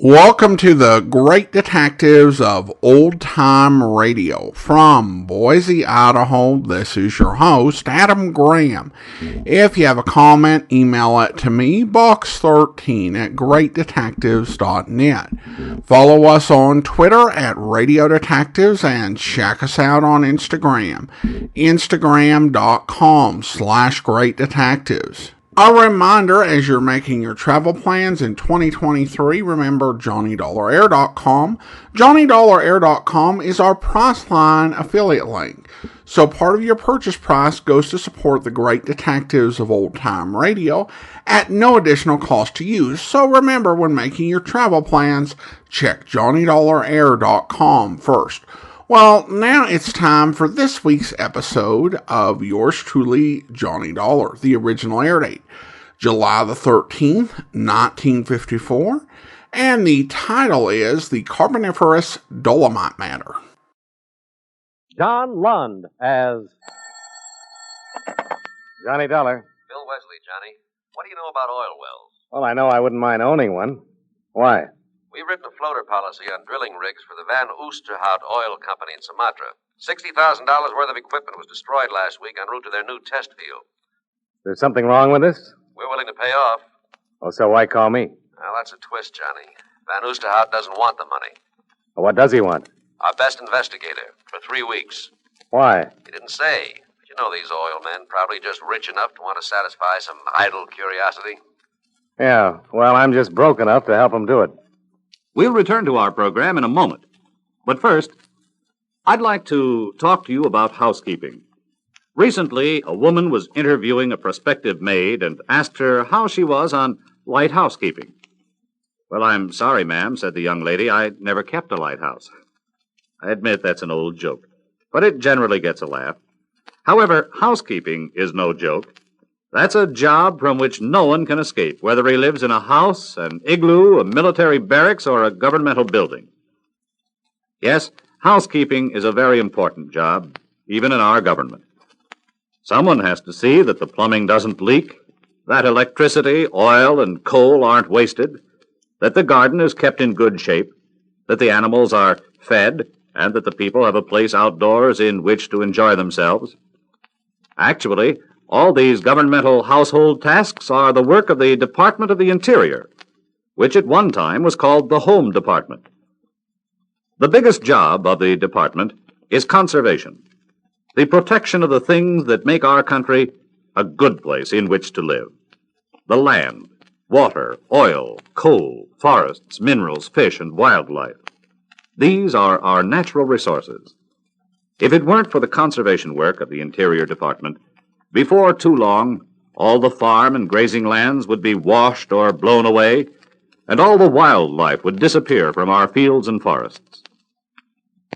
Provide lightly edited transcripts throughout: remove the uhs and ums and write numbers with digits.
Welcome to the Great Detectives of Old Time Radio. From Boise, Idaho, this is your host, Adam Graham. If you have a comment, email it to me, box13 at greatdetectives.net. Follow us on Twitter at Radio Detectives and check us out on Instagram, instagram.com/greatdetectives. A reminder, as you're making your travel plans in 2023, remember JohnnyDollarAir.com. JohnnyDollarAir.com is our Priceline affiliate link. So part of your purchase price goes to support the Great Detectives of Old Time Radio at no additional cost to you. So remember, when making your travel plans, check JohnnyDollarAir.com first. Well, now it's time for this week's episode of yours truly, Johnny Dollar. The original air date, July the 13th, 1954, and the title is The Carboniferous Dolomite Matter. John Lund as Johnny Dollar. Bill Wesley, Johnny. What do you know about oil wells? Well, I know I wouldn't mind owning one. Why? We've written a floater policy on drilling rigs for the Van Oosterhout Oil Company in Sumatra. $60,000 worth of equipment was destroyed last week en route to their new test field. There's something wrong with this? We're willing to pay off. Oh, so why call me? Well, that's a twist, Johnny. Van Oosterhout doesn't want the money. Well, what does he want? Our best investigator for 3 weeks. Why? He didn't say. But you know these oil men, probably just rich enough to want to satisfy some idle curiosity. Yeah, well, I'm just broke enough to help him do it. We'll return to our program in a moment. But first, I'd like to talk to you about housekeeping. Recently, a woman was interviewing a prospective maid and asked her how she was on light housekeeping. Well, I'm sorry, ma'am, said the young lady. I never kept a lighthouse. I admit that's an old joke, but it generally gets a laugh. However, housekeeping is no joke. That's a job from which no one can escape, whether he lives in a house, an igloo, a military barracks, or a governmental building. Yes, housekeeping is a very important job, even in our government. Someone has to see that the plumbing doesn't leak, that electricity, oil, and coal aren't wasted, that the garden is kept in good shape, that the animals are fed, and that the people have a place outdoors in which to enjoy themselves. Actually, all these governmental household tasks are the work of the Department of the Interior, which at one time was called the Home Department. The biggest job of the department is conservation, the protection of the things that make our country a good place in which to live. The land, water, oil, coal, forests, minerals, fish, and wildlife. These are our natural resources. If it weren't for the conservation work of the Interior Department, before too long, all the farm and grazing lands would be washed or blown away, and all the wildlife would disappear from our fields and forests.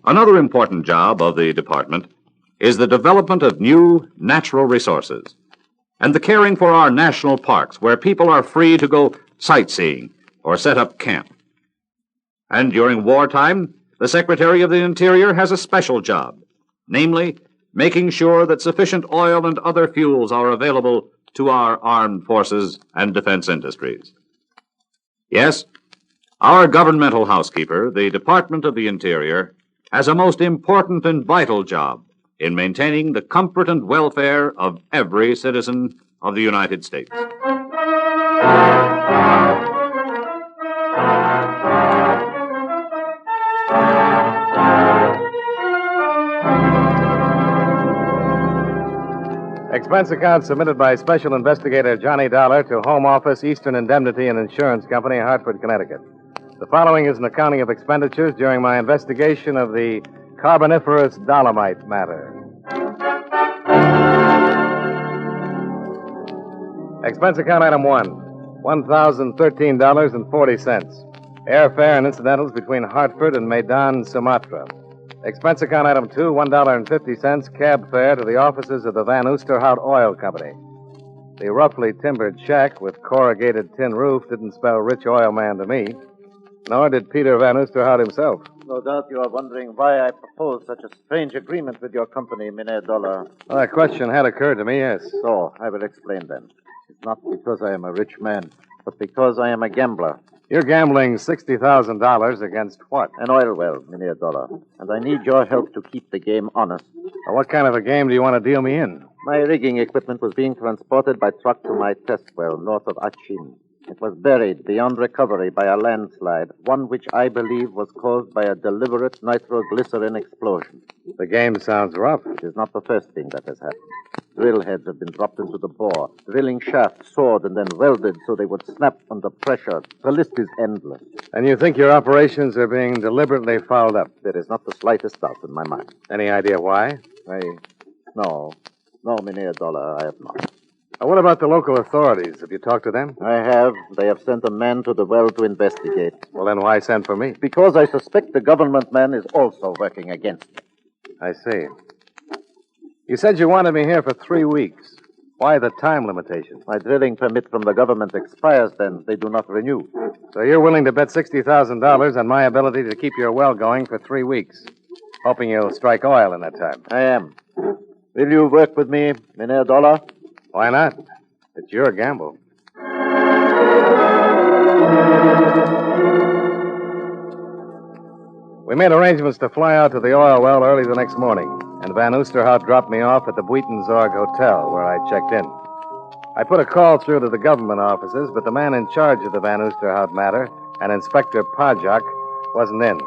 Another important job of the department is the development of new natural resources and the caring for our national parks where people are free to go sightseeing or set up camp. And during wartime, the Secretary of the Interior has a special job, namely, making sure that sufficient oil and other fuels are available to our armed forces and defense industries. Yes, our governmental housekeeper, the Department of the Interior, has a most important and vital job in maintaining the comfort and welfare of every citizen of the United States. Expense account submitted by Special Investigator Johnny Dollar to Home Office, Eastern Indemnity and Insurance Company, Hartford, Connecticut. The following is an accounting of expenditures during my investigation of the Carboniferous Dolomite matter. Expense account item 1, $1,013.40. Airfare and incidentals between Hartford and Medan, Sumatra. Expense account item 2, $1.50, cab fare to the offices of the Van Oosterhout Oil Company. The roughly timbered shack with corrugated tin roof didn't spell rich oil man to me, nor did Peter Van Oosterhout himself. No doubt you are wondering why I proposed such a strange agreement with your company, Mine Dollar. Well, that question had occurred to me, yes. So, I will explain then. It's not because I am a rich man, but because I am a gambler. You're gambling $60,000 against what? An oil well, Mynheer Dollar. And I need your help to keep the game honest. Well, what kind of a game do you want to deal me in? My rigging equipment was being transported by truck to my test well north of Achin. It was buried beyond recovery by a landslide, one which I believe was caused by a deliberate nitroglycerin explosion. The game sounds rough. It is not the first thing that has happened. Drill heads have been dropped into the bore, drilling shafts sawed and then welded so they would snap under pressure. The list is endless. And you think your operations are being deliberately fouled up? There is not the slightest doubt in my mind. Any idea why? No, Mynheer Dollar, I have not. What about the local authorities? Have you talked to them? I have. They have sent a man to the well to investigate. Well, then why send for me? Because I suspect the government man is also working against me. I see. You said you wanted me here for 3 weeks. Why the time limitation? My drilling permit from the government expires then. They do not renew. So you're willing to bet $60,000 on my ability to keep your well going for 3 weeks, hoping you'll strike oil in that time. I am. Will you work with me, Mynheer Dollar? Why not? It's your gamble. We made arrangements to fly out to the oil well early the next morning, and Van Oosterhout dropped me off at the Buitenzorg Hotel, where I checked in. I put a call through to the government offices, but the man in charge of the Van Oosterhout matter, an Inspector Pajak, wasn't in.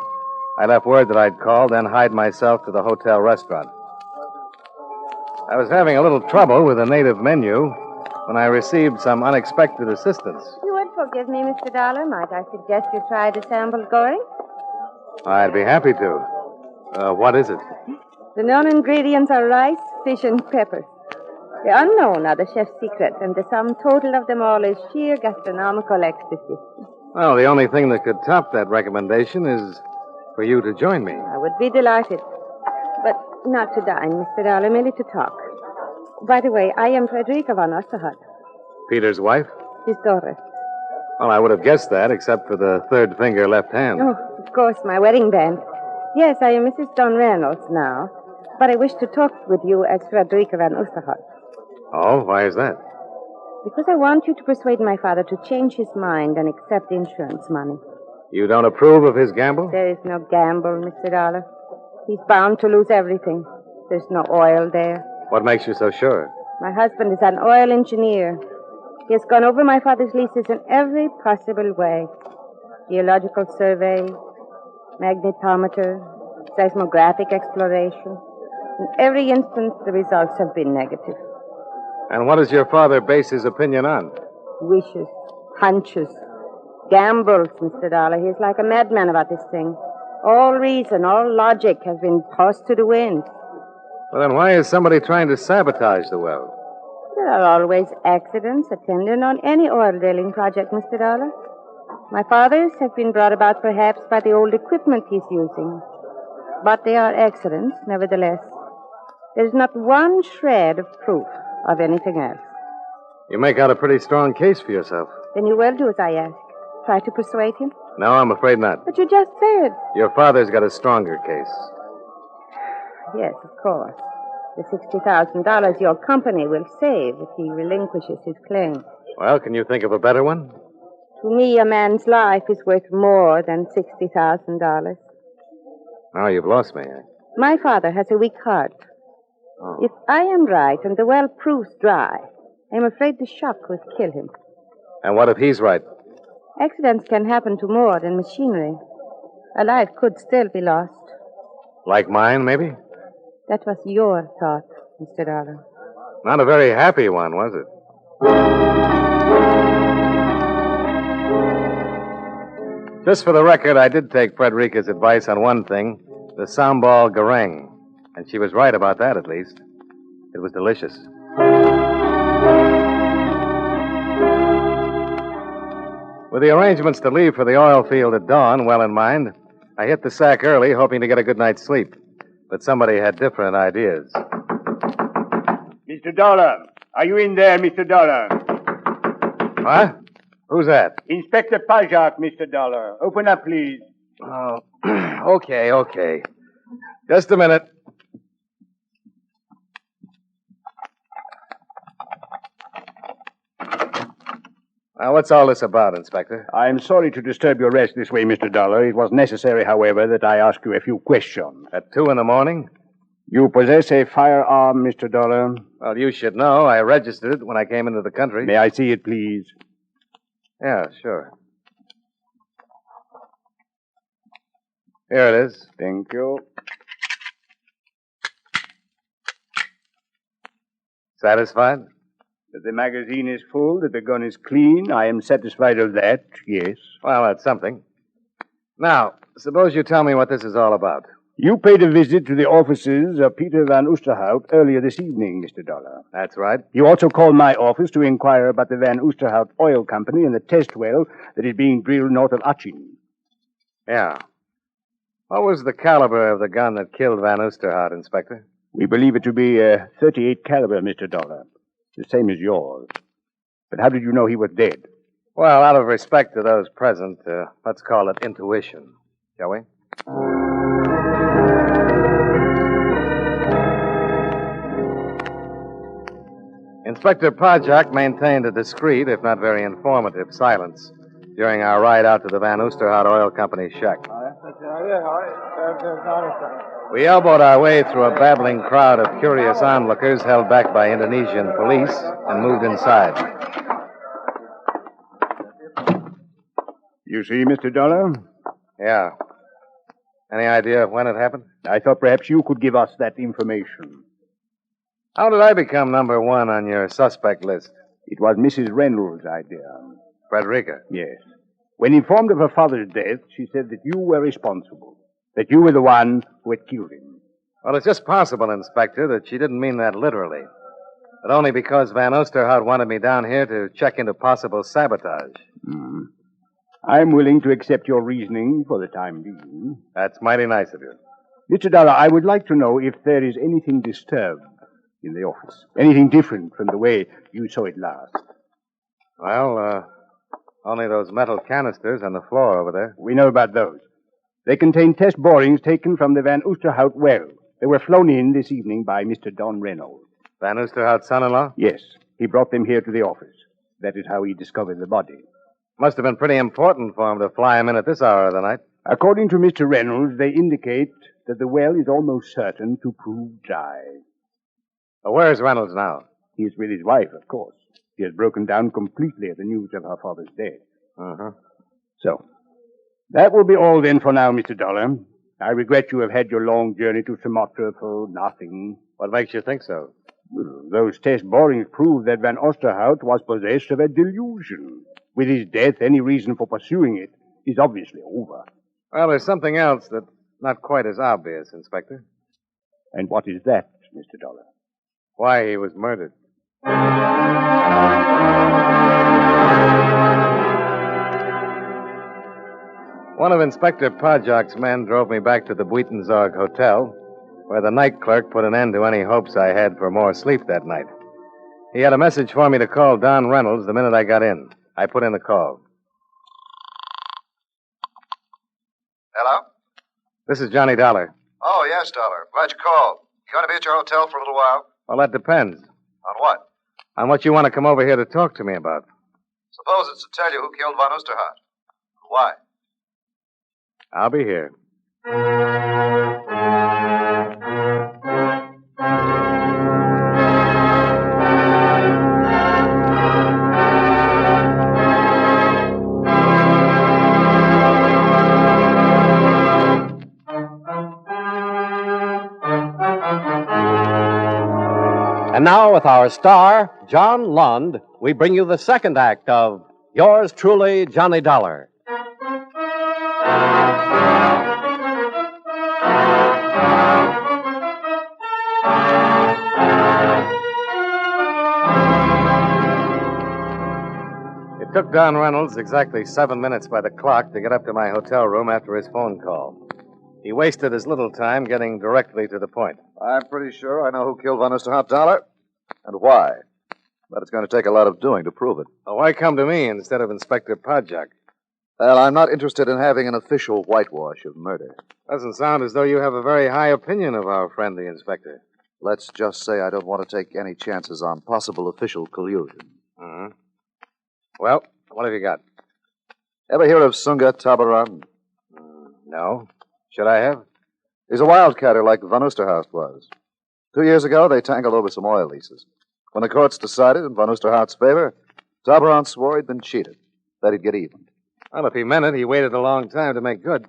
I left word that I'd call, then hied myself to the hotel restaurant. I was having a little trouble with the native menu when I received some unexpected assistance. You would forgive me, Mr. Dollar. Might I suggest you try the sample going? I'd be happy to. What is it? The known ingredients are rice, fish, and peppers. The unknown are the chef's secret, and the sum total of them all is sheer gastronomical ecstasy. Well, the only thing that could top that recommendation is for you to join me. I would be delighted. But not to dine, Mr. Dollar, merely to talk. By the way, I am Frederica von Osterhout. Peter's wife? His daughter. Well, I would have guessed that, except for the third finger left hand. Oh, of course, my wedding band. Yes, I am Mrs. Don Reynolds now, but I wish to talk with you as Frederica von Osterhout. Oh, why is that? Because I want you to persuade my father to change his mind and accept insurance money. You don't approve of his gamble? There is no gamble, Mr. Dollar. He's bound to lose everything. There's no oil there. What makes you so sure? My husband is an oil engineer. He has gone over my father's leases in every possible way. Geological survey, magnetometer, seismographic exploration. In every instance, the results have been negative. And what does your father base his opinion on? Wishes, hunches, gambles, Mr. Dollar. He's like a madman about this thing. All reason, all logic has been tossed to the wind. Well, then why is somebody trying to sabotage the well? There are always accidents attendant on any oil drilling project, Mr. Dollar. My father's have been brought about perhaps by the old equipment he's using. But they are accidents, nevertheless. There's not one shred of proof of anything else. You make out a pretty strong case for yourself. Then you will do as I ask. Try to persuade him. No, I'm afraid not. But you just said. Your father's got a stronger case. Yes, of course. The $60,000 your company will save if he relinquishes his claim. Well, can you think of a better one? To me, a man's life is worth more than $60,000. Now you've lost me. My father has a weak heart. Oh. If I am right and the well proves dry, I'm afraid the shock will kill him. And what if he's right? Accidents can happen to more than machinery. A life could still be lost. Like mine, maybe? That was your thought, Mr. Dollar. Not a very happy one, was it? Just for the record, I did take Frederica's advice on one thing, the sambal goreng. And she was right about that, at least. It was delicious. With the arrangements to leave for the oil field at dawn well in mind, I hit the sack early, hoping to get a good night's sleep. But somebody had different ideas. Mr. Dollar, are you in there, Mr. Dollar? What? Who's that? Inspector Pajak, Mr. Dollar. Open up, please. Oh, okay. Just a minute. Now, what's all this about, Inspector? I'm sorry to disturb your rest this way, Mr. Dollar. It was necessary, however, that I ask you a few questions. At 2 a.m? You possess a firearm, Mr. Dollar? Well, you should know. I registered it when I came into the country. May I see it, please? Yeah, sure. Here it is. Thank you. Satisfied? That the magazine is full, that the gun is clean, I am satisfied of that, yes. Well, that's something. Now, suppose you tell me what this is all about. You paid a visit to the offices of Peter Van Oosterhout earlier this evening, Mr. Dollar. That's right. You also called my office to inquire about the Van Oosterhout Oil Company and the test well that is being drilled north of Achin. Yeah. What was the caliber of the gun that killed Van Oosterhout, Inspector? We believe it to be a .38 caliber, Mr. Dollar. The same as yours. But how did you know he was dead? Well, out of respect to those present, let's call it intuition, shall we? Inspector Pajak maintained a discreet, if not very informative, silence during our ride out to the Van Oosterhout Oil Company shack. We elbowed our way through a babbling crowd of curious onlookers held back by Indonesian police and moved inside. You see, Mr. Dollar? Yeah. Any idea of when it happened? I thought perhaps you could give us that information. How did I become number 1 on your suspect list? It was Mrs. Reynolds' idea. Frederica? Yes. When informed of her father's death, she said that you were responsible. That you were the one who had killed him. Well, it's just possible, Inspector, that she didn't mean that literally. But only because Van Oosterhout wanted me down here to check into possible sabotage. I'm willing to accept your reasoning for the time being. That's mighty nice of you. Mr. Dollar, I would like to know if there is anything disturbed in the office. Anything different from the way you saw it last. Well, only those metal canisters on the floor over there. We know about those. They contain test borings taken from the Van Oosterhout well. They were flown in this evening by Mr. Don Reynolds. Van Oosterhout's son-in-law? Yes. He brought them here to the office. That is how he discovered the body. Must have been pretty important for him to fly him in at this hour of the night. According to Mr. Reynolds, they indicate that the well is almost certain to prove dry. Well, where's Reynolds now? He is with his wife, of course. She has broken down completely at the news of her father's death. So, that will be all then for now, Mr. Dollar. I regret you have had your long journey to Sumatra for nothing. What makes you think so? Well, those test borings prove that Van Oosterhout was possessed of a delusion. With his death, any reason for pursuing it is obviously over. Well, there's something else that's not quite as obvious, Inspector. And what is that, Mr. Dollar? Why he was murdered. One of Inspector Pajak's men drove me back to the Buitenzorg Hotel, where the night clerk put an end to any hopes I had for more sleep that night. He had a message for me to call Don Reynolds the minute I got in. I put in the call. Hello? This is Johnny Dollar. Oh, yes, Dollar. Glad you called. You going to be at your hotel for a little while? Well, that depends. On what? On what you want to come over here to talk to me about. Suppose it's to tell you who killed Van Oosterhout. Why? I'll be here. And now, with our star, John Lund, we bring you the second act of Yours Truly, Johnny Dollar. It took Don Reynolds exactly 7 minutes by the clock to get up to my hotel room after his phone call. He wasted as little time getting directly to the point. I'm pretty sure I know who killed Van Oosterhout, Dollar, and why. But it's going to take a lot of doing to prove it. Well, why come to me instead of Inspector Pajak? Well, I'm not interested in having an official whitewash of murder. Doesn't sound as though you have a very high opinion of our friend, the inspector. Let's just say I don't want to take any chances on possible official collusion. Well, What have you got? Ever hear of Sunga Tabaran? No. Should I have? He's a wildcatter like Van Oosterhout was. 2 years ago, they tangled over some oil leases. When the courts decided in Van Oosterhout's favor, Tabaran swore he'd been cheated, that he'd get even. Well, if he meant it, he waited a long time to make good.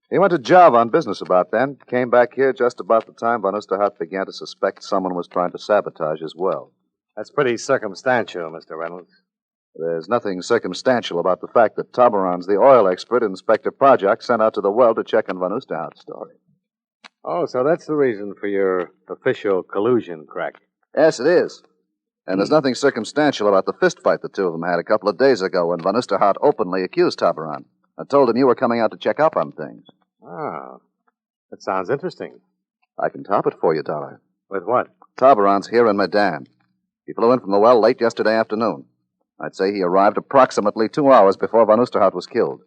He went to Java on business about then, came back here just about the time Van Oosterhout began to suspect someone was trying to sabotage his well. That's pretty circumstantial, Mr. Reynolds. There's nothing circumstantial about the fact that Tabaran's the oil expert Inspector Projak sent out to the well to check on Van Oosterhout's story. Oh, so that's the reason for your official collusion crack. Yes, it is. And there's nothing circumstantial about the fist fight the two of them had a couple of days ago when Van Oosterhout openly accused Tabaran. I told him you were coming out to check up on things. Oh, that sounds interesting. I can top it for you, Dollar. With what? Tabaran's here in Medan. He flew in from the well late yesterday afternoon. I'd say he arrived approximately 2 hours before Van Oosterhout was killed.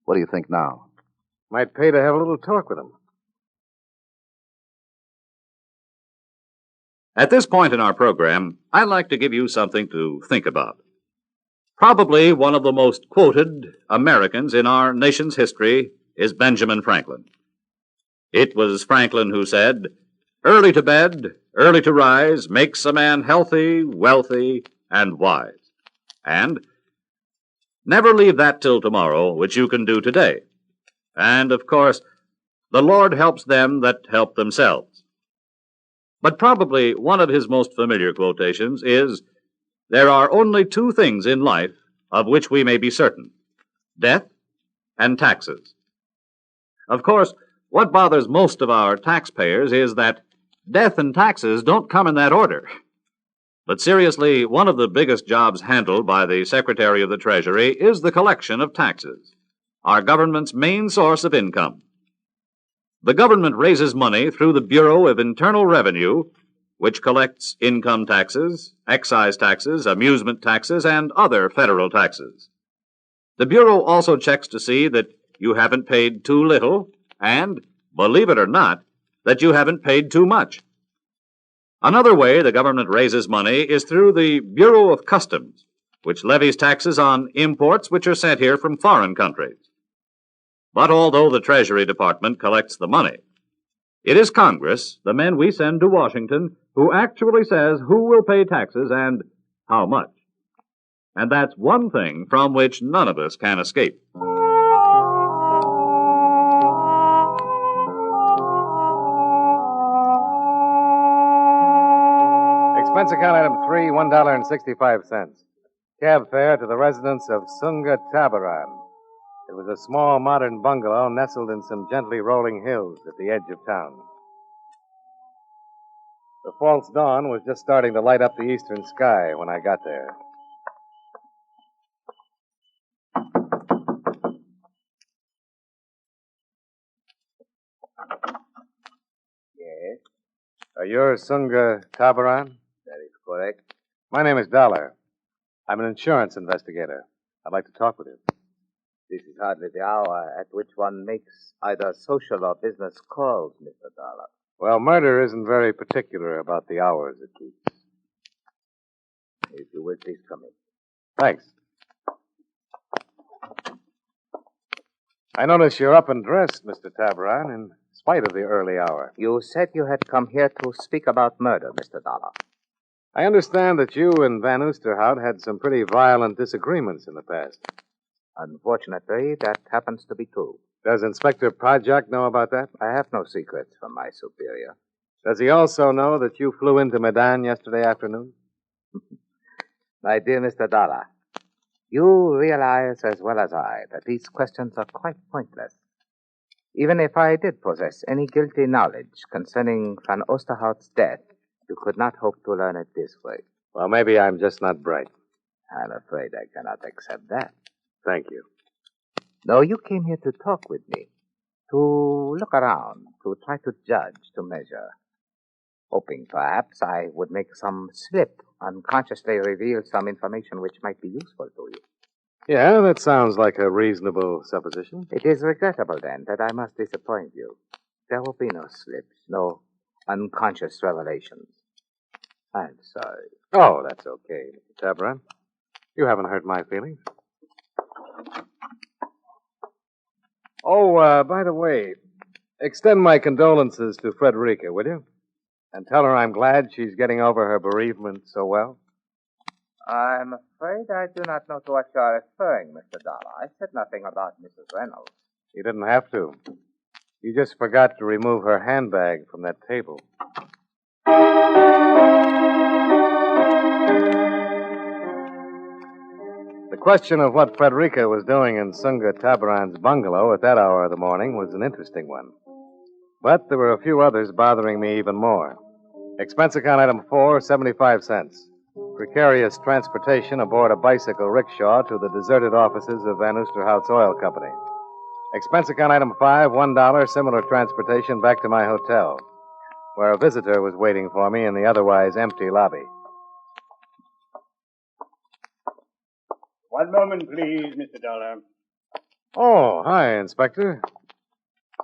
What do you think now? Might pay to have a little talk with him. At this point in our program, I'd like to give you something to think about. Probably one of the most quoted Americans in our nation's history is Benjamin Franklin. It was Franklin who said, "Early to bed, early to rise makes a man healthy, wealthy, and wise." And never leave that till tomorrow, which you can do today. And, of course, the Lord helps them that help themselves. But probably one of his most familiar quotations is, "There are only two things in life of which we may be certain: death and taxes." Of course, what bothers most of our taxpayers is that death and taxes don't come in that order. But seriously, one of the biggest jobs handled by the Secretary of the Treasury is the collection of taxes, our government's main source of income. The government raises money through the Bureau of Internal Revenue, which collects income taxes, excise taxes, amusement taxes, and other federal taxes. The Bureau also checks to see that you haven't paid too little and, believe it or not, that you haven't paid too much. Another way the government raises money is through the Bureau of Customs, which levies taxes on imports which are sent here from foreign countries. But although the Treasury Department collects the money, it is Congress, the men we send to Washington, who actually says who will pay taxes and how much. And that's one thing from which none of us can escape. Expense account item 3, $1.65. Cab fare to the residence of Sunga Tabaran. It was a small modern bungalow nestled in some gently rolling hills at the edge of town. The false dawn was just starting to light up the eastern sky when I got there. Yes, Are you Sunga Tabaran? that is correct. My name is Dollar. I'm an insurance investigator. I'd like to talk with you. This is hardly the hour at which one makes either social or business calls, Mr. Dollar. Well, murder isn't very particular about the hours it keeps. If you will, please come in. Thanks. I notice you're up and dressed, Mr. Tabaran, in spite of the early hour. You said you had come here to speak about murder, Mr. Dollar. I understand that you and Van Oosterhout had some pretty violent disagreements in the past. Unfortunately, that happens to be true. Does Inspector Projak know about that? I have no secrets from my superior. Does he also know that you flew into Medan yesterday afternoon? My dear Mr. Dollar, you realize as well as I that these questions are quite pointless. Even if I did possess any guilty knowledge concerning Van Oosterhout's death, you could not hope to learn it this way. Well, maybe I'm just not bright. I'm afraid I cannot accept that. Thank you. No, you came here to talk with me, to look around, to try to judge, to measure, hoping perhaps I would make some slip, unconsciously reveal some information which might be useful to you. Yeah, that sounds like a reasonable supposition. It is regrettable, then, that I must disappoint you. There will be no slips, no unconscious revelations. I'm sorry. Oh, that's okay, Mr. Tabaran. You haven't hurt my feelings. Oh, by the way, extend my condolences to Frederica, will you? And tell her I'm glad she's getting over her bereavement so well. I'm afraid I do not know to what you are referring, Mr. Dollar. I said nothing about Mrs. Reynolds. You didn't have to. You just forgot to remove her handbag from that table. The question of what Frederica was doing in Sunga Tabaran's bungalow at that hour of the morning was an interesting one. But there were a few others bothering me even more. Expense account item 4, 75 cents. Precarious transportation aboard a bicycle rickshaw to the deserted offices of Van Oosterhout's Oil Company. Expense account item 5, $1, similar transportation back to my hotel, where a visitor was waiting for me in the otherwise empty lobby. One moment, please, Mr. Dollar. Oh, hi, Inspector.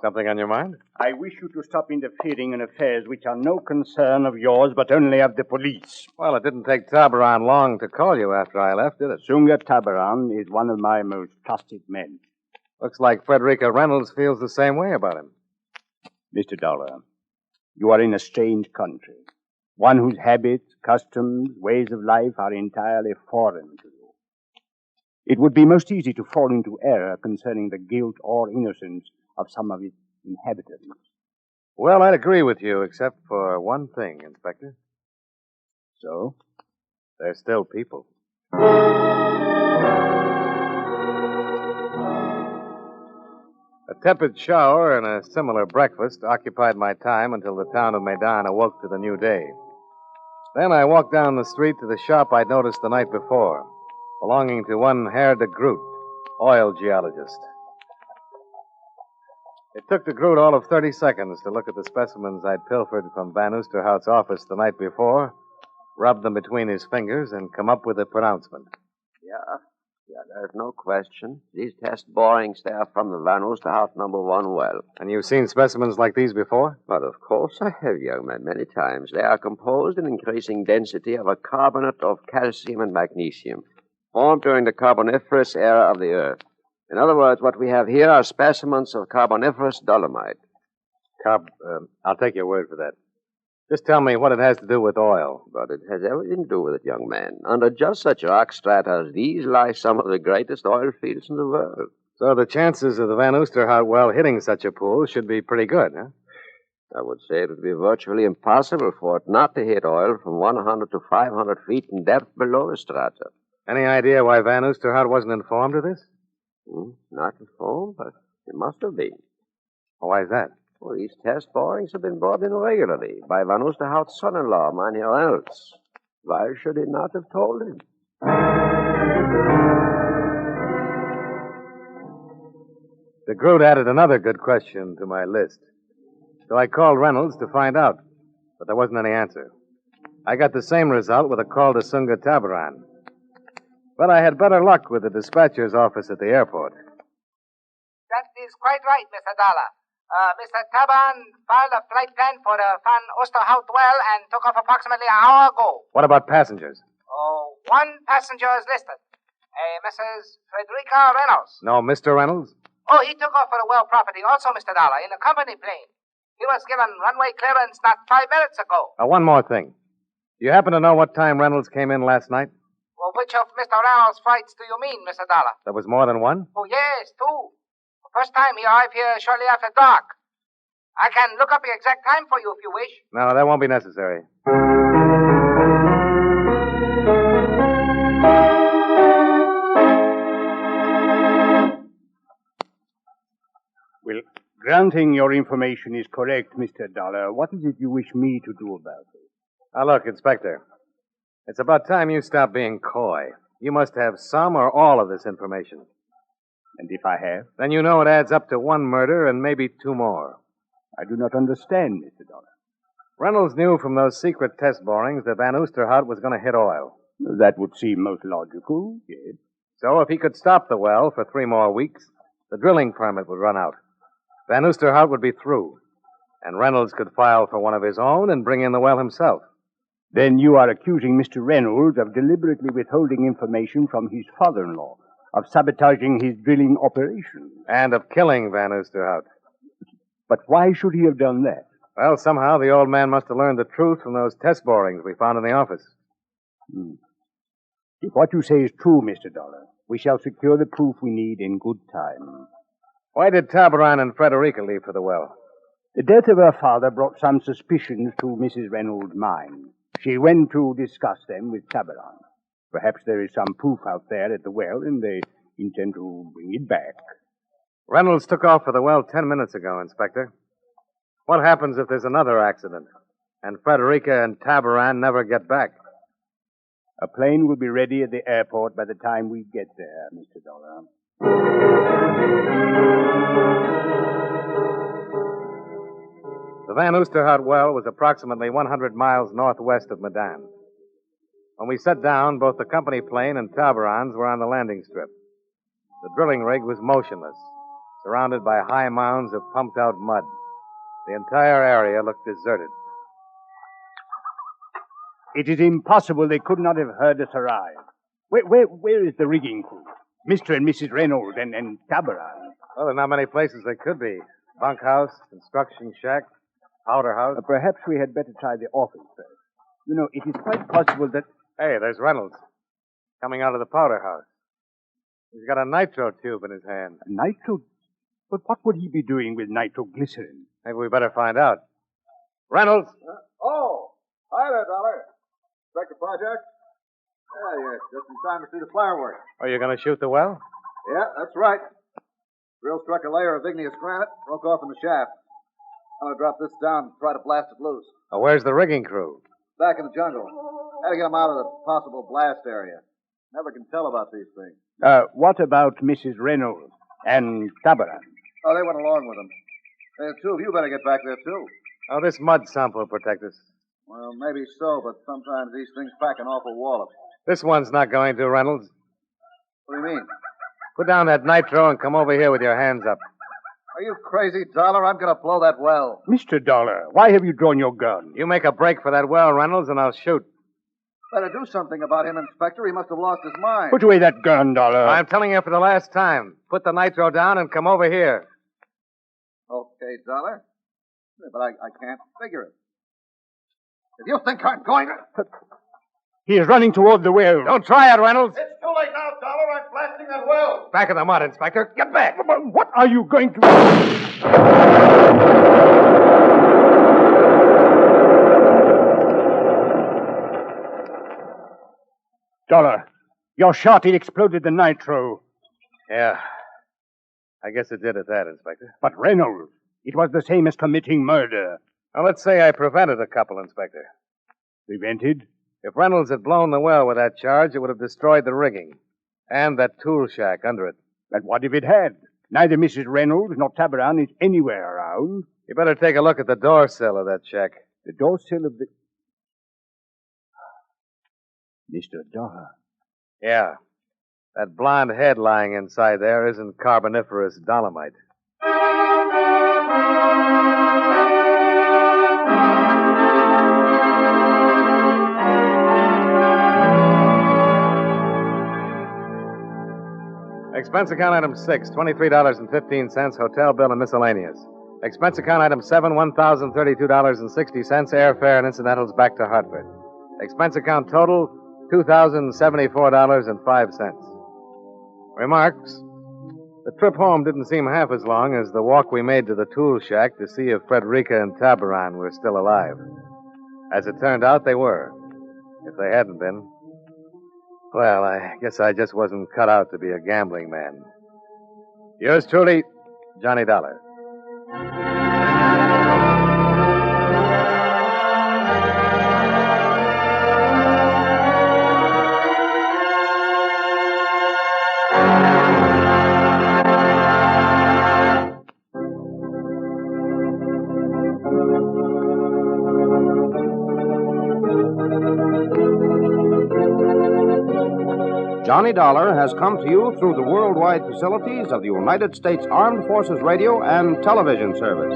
Something on your mind? I wish you to stop interfering in affairs which are no concern of yours, but only of the police. Well, it didn't take Tabaran long to call you after I left, did it? Sunga Tabaran is one of my most trusted men. Looks like Frederica Reynolds feels the same way about him. Mr. Dollar, you are in a strange country, one whose habits, customs, ways of life are entirely foreign to you. It would be most easy to fall into error concerning the guilt or innocence of some of its inhabitants. Well, I'd agree with you, except for one thing, Inspector. So? They're still people. A tepid shower and a similar breakfast occupied my time until the town of Medan awoke to the new day. Then I walked down the street to the shop I'd noticed the night before, belonging to one Herr de Groot, oil geologist. It took de Groot all of 30 seconds to look at the specimens I'd pilfered from Van Oosterhout's office the night before, rub them between his fingers, and come up with a pronouncement. Yeah, there's no question. These test borings, they are from the Van Oosterhout number 1 well. And you've seen specimens like these before? But of course I have, young man, many times. They are composed in increasing density of a carbonate of calcium and magnesium, formed during the Carboniferous era of the Earth. In other words, what we have here are specimens of Carboniferous Dolomite. I'll take your word for that. Just tell me what it has to do with oil. But it has everything to do with it, young man. Under just such rock strata as these lie some of the greatest oil fields in the world. So the chances of the Van Oosterhout well hitting such a pool should be pretty good, huh? I would say it would be virtually impossible for it not to hit oil from 100 to 500 feet in depth below the strata. Any idea why Van Oosterhout wasn't informed of this? Not informed, but it must have been. Why is that? Well, these test borings have been brought in regularly by Van Oosterhout's son-in-law, Mynheer Reynolds. Why should he not have told him? De Groot added another good question to my list. So I called Reynolds to find out, but there wasn't any answer. I got the same result with a call to Sunga Tabaran. But I had better luck with the dispatcher's office at the airport. That is quite right, Mr. Dollar. Mr. Taban filed a flight plan for the Van Oosterhout well and took off approximately an hour ago. What about passengers? One passenger is listed. Mrs. Frederica Reynolds. No, Mr. Reynolds? Oh, he took off for the well property also, Mr. Dollar, in a company plane. He was given runway clearance not 5 minutes ago. One more thing. Do you happen to know what time Reynolds came in last night? Well, which of Mr. Reynolds' flights do you mean, Mr. Dollar? There was more than one? Oh, yes, 2. The first time he arrived here shortly after dark. I can look up the exact time for you if you wish. No, that won't be necessary. Well, granting your information is correct, Mr. Dollar, what is it you wish me to do about it? Now, look, Inspector. It's about time you stop being coy. You must have some or all of this information. And if I have? Then you know it adds up to 1 murder and maybe 2 more. I do not understand, Mr. Dollar. Reynolds knew from those secret test borings that Van Oosterhout was going to hit oil. That would seem most logical, yes. So if he could stop the well for 3 more weeks, the drilling permit would run out. Van Oosterhout would be through, and Reynolds could file for one of his own and bring in the well himself. Then you are accusing Mr. Reynolds of deliberately withholding information from his father-in-law, of sabotaging his drilling operation. And of killing Van Oosterhout. But why should he have done that? Well, somehow the old man must have learned the truth from those test borings we found in the office. If what you say is true, Mr. Dollar, we shall secure the proof we need in good time. Why did Tabaran and Frederica leave for the well? The death of her father brought some suspicions to Mrs. Reynolds' mind. She went to discuss them with Tabaran. Perhaps there is some proof out there at the well, and they intend to bring it back. Reynolds took off for the well 10 minutes ago, Inspector. What happens if there's another accident, and Frederica and Tabaran never get back? A plane will be ready at the airport by the time we get there, Mr. Dollar. The Van Oosterhout well was approximately 100 miles northwest of Medan. When we set down, both the company plane and Tabaran's were on the landing strip. The drilling rig was motionless, surrounded by high mounds of pumped-out mud. The entire area looked deserted. It is impossible they could not have heard us arrive. Where is the rigging crew? Mr. and Mrs. Reynolds and Tabaran. Well, there are not many places they could be. Bunkhouse, construction shack, powder house. Perhaps we had better try the office first. You know, it is quite possible that... Hey, there's Reynolds, coming out of the powder house. He's got a nitro tube in his hand. Nitro? But what would he be doing with nitroglycerin? Maybe we better find out. Reynolds! Hi there, Dollar. Inspector Project? Yes, just in time to see the fireworks. Are you going to shoot the well? Yeah, that's right. Drill struck a layer of igneous granite, broke off in the shaft. I'm going to drop this down and try to blast it loose. Oh, where's the rigging crew? Back in the jungle. Had to get them out of the possible blast area. Never can tell about these things. What about Mrs. Reynolds and Tabaran? Oh, they went along with them. The two of you better get back there, too. Oh, this mud sump will protect us. Well, maybe so, but sometimes these things pack an awful wallop. This one's not going to, Reynolds. What do you mean? Put down that nitro and come over here with your hands up. Are you crazy, Dollar? I'm going to blow that well. Mr. Dollar, why have you drawn your gun? You make a break for that well, Reynolds, and I'll shoot. Better do something about him, Inspector. He must have lost his mind. Put away that gun, Dollar. I'm telling you for the last time. Put the nitro down and come over here. Okay, Dollar. But I can't figure it. If you think I'm going to... He is running toward the well. Don't try it, Reynolds. It's too late now, Dollar. I'm blasting that well. Back in the mud, Inspector. Get back. What are you going to... Dollar, your shot, it exploded the nitro. Yeah. I guess it did at that, Inspector. But Reynolds, it was the same as committing murder. Now, let's say I prevented a couple, Inspector. Prevented? If Reynolds had blown the well with that charge, it would have destroyed the rigging. And that tool shack under it. But what if it had? Neither Mrs. Reynolds nor Tabaran is anywhere around. You better take a look at the door sill of that shack. The door sill of the... Mr. Dollar. Yeah. That blonde head lying inside there isn't Carboniferous Dolomite. Expense account item 6, $23.15, hotel bill and miscellaneous. Expense account item 7, $1,032.60, airfare and incidentals back to Hartford. Expense account total, $2,074.05. Remarks. The trip home didn't seem half as long as the walk we made to the tool shack to see if Frederica and Tabaran were still alive. As it turned out, they were. If they hadn't been, well, I guess I just wasn't cut out to be a gambling man. Yours truly, Johnny Dollar. Johnny Dollar has come to you through the worldwide facilities of the United States Armed Forces Radio and Television Service.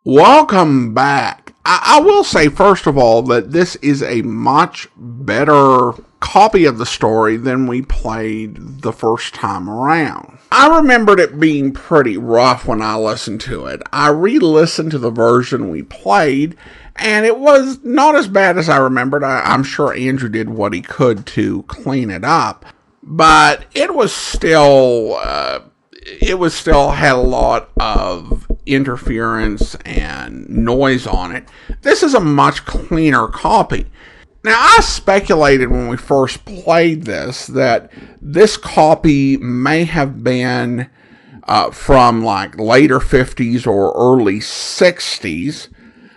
Welcome back. I will say, first of all, that this is a much better copy of the story than we played the first time around. I remembered it being pretty rough when I listened to it. I re-listened to the version we played, and it was not as bad as I remembered. I'm sure Andrew did what he could to clean it up, but it was still had a lot of interference and noise on it. This is a much cleaner copy. Now, I speculated when we first played this that this copy may have been from like later 50s or early 60s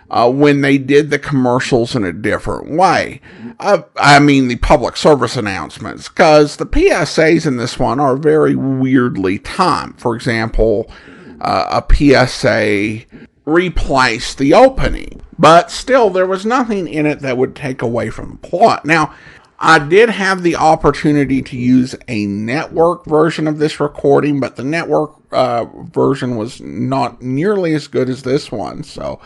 when they did the commercials in a different way. I mean the public service announcements, because the PSAs in this one are very weirdly timed. For example, a PSA replaced the opening, but still there was nothing in it that would take away from the plot. Now, I did have the opportunity to use a network version of this recording, but the network version was not nearly as good as this one. So,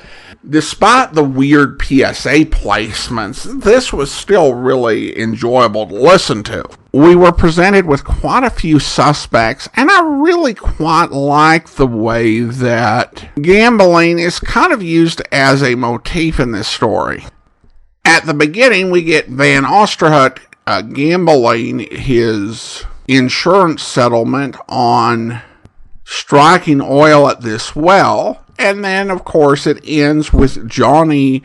despite the weird PSA placements, this was still really enjoyable to listen to. We were presented with quite a few suspects, and I really quite like the way that gambling is kind of used as a motif in this story. At the beginning, we get Van Oosterhout gambling his insurance settlement on striking oil at this well. And then, of course, it ends with Johnny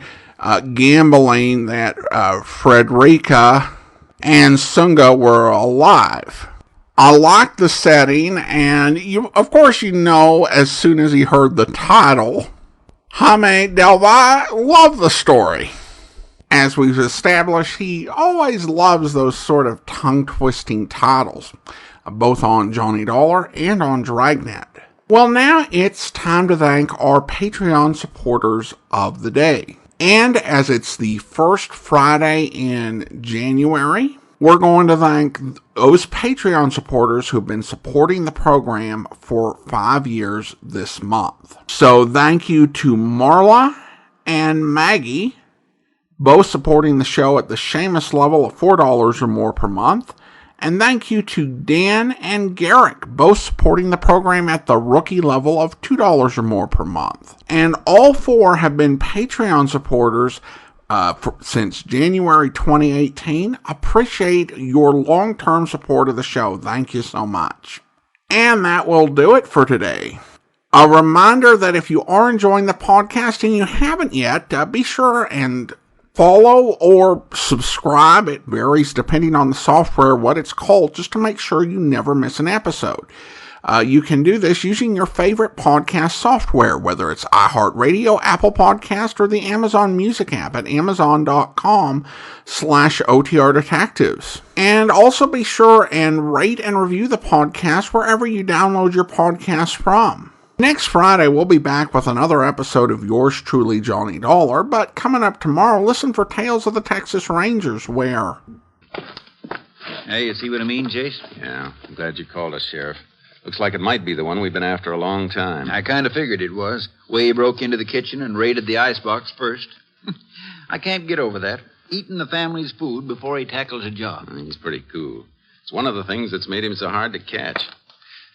gambling that Frederica and Sunga were alive. I like the setting, and of course you know as soon as he heard the title, Jaime Del Valle loved the story. As we've established, he always loves those sort of tongue-twisting titles, both on Johnny Dollar and on Dragnet. Well, now it's time to thank our Patreon supporters of the day. And as it's the first Friday in January, we're going to thank those Patreon supporters who've been supporting the program for 5 years this month. So thank you to Marla and Maggie, both supporting the show at the Seamus level of $4 or more per month. And thank you to Dan and Garrick, both supporting the program at the rookie level of $2 or more per month. And all four have been Patreon supporters since January 2018. Appreciate your long-term support of the show. Thank you so much. And that will do it for today. A reminder that if you are enjoying the podcast and you haven't yet, be sure and follow or subscribe. It varies depending on the software, what it's called, just to make sure you never miss an episode. You can do this using your favorite podcast software, whether it's iHeartRadio, Apple Podcast, or the Amazon Music app at amazon.com/OTR Detectives. And also be sure and rate and review the podcast wherever you download your podcasts from. Next Friday, we'll be back with another episode of yours truly, Johnny Dollar. But coming up tomorrow, listen for Tales of the Texas Rangers, where... Hey, you see what I mean, Jace? Yeah, I'm glad you called us, Sheriff. Looks like it might be the one we've been after a long time. I kind of figured it was. Way he broke into the kitchen and raided the icebox first. I can't get over that. Eating the family's food before he tackles a job. He's pretty cool. It's one of the things that's made him so hard to catch.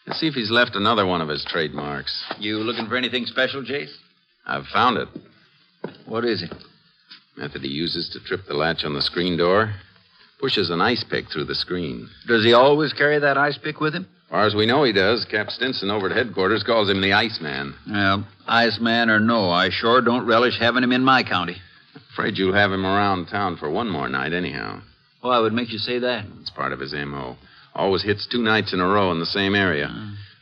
Let's see if he's left another one of his trademarks. You looking for anything special, Jace? I've found it. What is it? Method he uses to trip the latch on the screen door. Pushes an ice pick through the screen. Does he always carry that ice pick with him? As far as we know, he does. Cap Stinson over at headquarters calls him the Iceman. Well, Iceman or no, I sure don't relish having him in my county. Afraid you'll have him around town for one more night anyhow. Why would make you say that? It's part of his M.O. Always hits 2 nights in a row in the same area.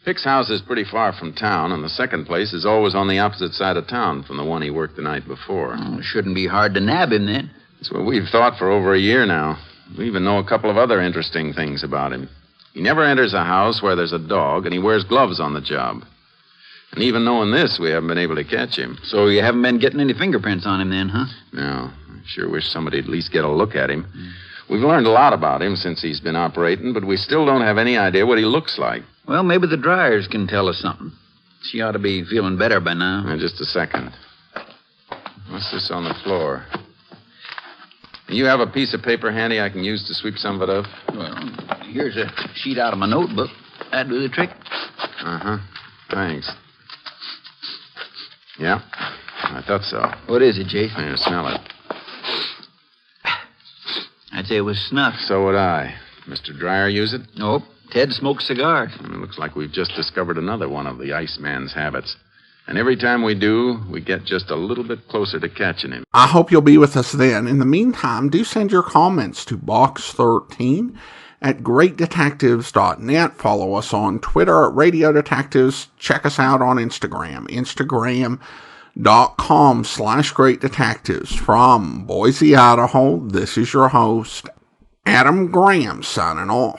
Pick's house is pretty far from town, and the second place is always on the opposite side of town from the one he worked the night before. It shouldn't be hard to nab him, then. That's what we've thought for over a year now. We even know a couple of other interesting things about him. He never enters a house where there's a dog, and he wears gloves on the job. And even knowing this, we haven't been able to catch him. So you haven't been getting any fingerprints on him then, huh? No. I sure wish somebody'd at least get a look at him. We've learned a lot about him since he's been operating, but we still don't have any idea what he looks like. Well, maybe the dryers can tell us something. She ought to be feeling better by now. Just a second. What's this on the floor? You have a piece of paper handy I can use to sweep some of it up? Well, here's a sheet out of my notebook. That'd do the trick. Uh-huh. Thanks. Yeah, I thought so. What is it, Jay? Here, smell it. I'd say it was snuff. So would I. Mr. Dreyer use it? Nope. Ted smokes cigars. It looks like we've just discovered another one of the Iceman's habits. And every time we do, we get just a little bit closer to catching him. I hope you'll be with us then. In the meantime, do send your comments to Box13 at greatdetectives.net. Follow us on Twitter at Radio Detectives. Check us out on Instagram, Instagram.com/Great Detectives. From Boise, Idaho, this is your host, Adam Graham, signing off.